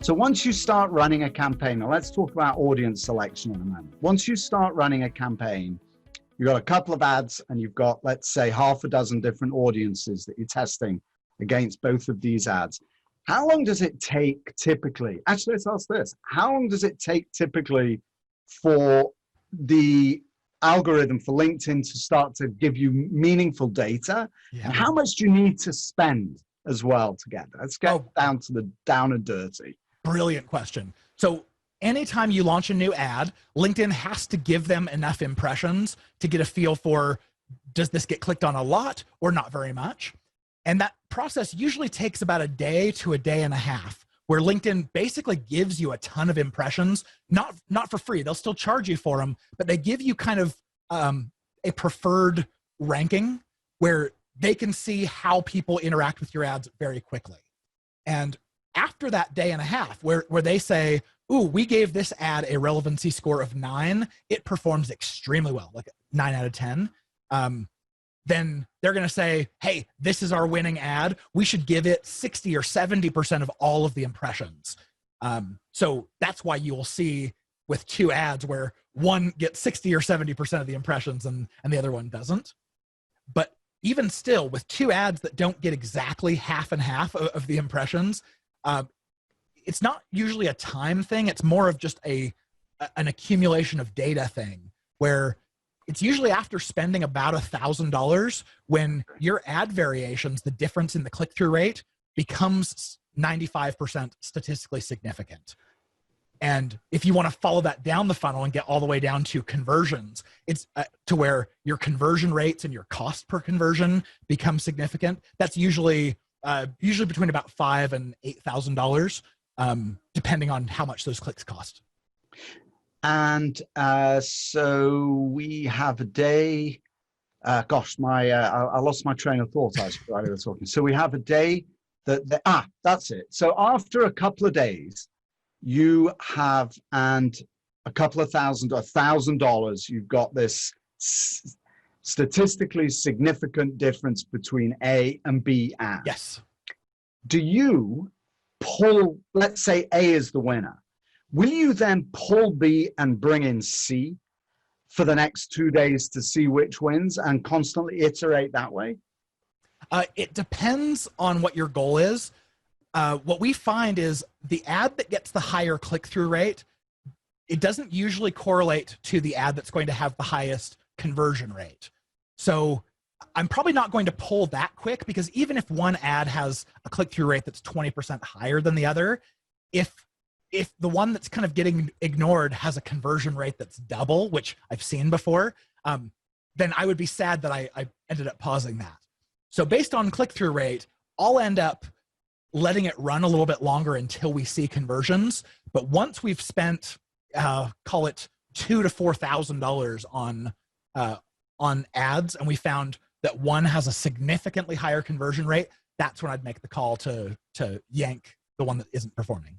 So once you start running a campaign, now let's talk about audience selection in a moment. Once you start running a campaign, you've got a couple of ads and you've got, let's say, half a dozen different audiences that you're testing against both of these ads. How long does it take typically, actually let's ask this, how long does it take typically for the algorithm for LinkedIn to start to give you meaningful data? Yeah. And how much do you need to spend as well to get there? Let's get down to the down and dirty. Brilliant question. So anytime you launch a new ad, LinkedIn has to give them enough impressions to get a feel for, does this get clicked on a lot or not very much? And that process usually takes about a day to a day and a half, where LinkedIn basically gives you a ton of impressions, not for free. They'll still charge you for them, but they give you kind of a preferred ranking where they can see how people interact with your ads very quickly. And after that day and a half, where they say, ooh, we gave this ad a relevancy score of 9, it performs extremely well, like 9 out of 10. Then they're going to say, hey, this is our winning ad. We should give it 60 or 70% of all of the impressions. So that's why you will see with 2 ads where one gets 60 or 70% of the impressions and the other one doesn't. But even still, with 2 ads that don't get exactly half and half of the impressions, it's not usually a time thing. It's more of just an accumulation of data thing, where it's usually after spending about $1,000 when your ad variations, the difference in the click-through rate, becomes 95% statistically significant. And if you want to follow that down the funnel and get all the way down to conversions, it's to where your conversion rates and your cost per conversion become significant. That's usually between about $5,000 and $8,000, depending on how much those clicks cost. And so we have a day, gosh, I lost my train of thought as I was talking. So we have a day that's it. So after a couple of days, you have, and a couple of $1,000, you've got this statistically significant difference between A and B ads. Yes. Do you pull, let's say A is the winner, will you then pull B and bring in C for the next 2 days to see which wins and constantly iterate that way? It depends on what your goal is. What we find is the ad that gets the higher click-through rate, it doesn't usually correlate to the ad that's going to have the highest conversion rate. So I'm probably not going to pull that quick, because even if one ad has a click-through rate that's 20% higher than the other, if the one that's kind of getting ignored has a conversion rate that's double, which I've seen before, then I would be sad that I ended up pausing that. So based on click-through rate, I'll end up letting it run a little bit longer until we see conversions. But once we've spent, call it $2,000 to $4,000 on ads, and we found that one has a significantly higher conversion rate, that's when I'd make the call to yank the one that isn't performing.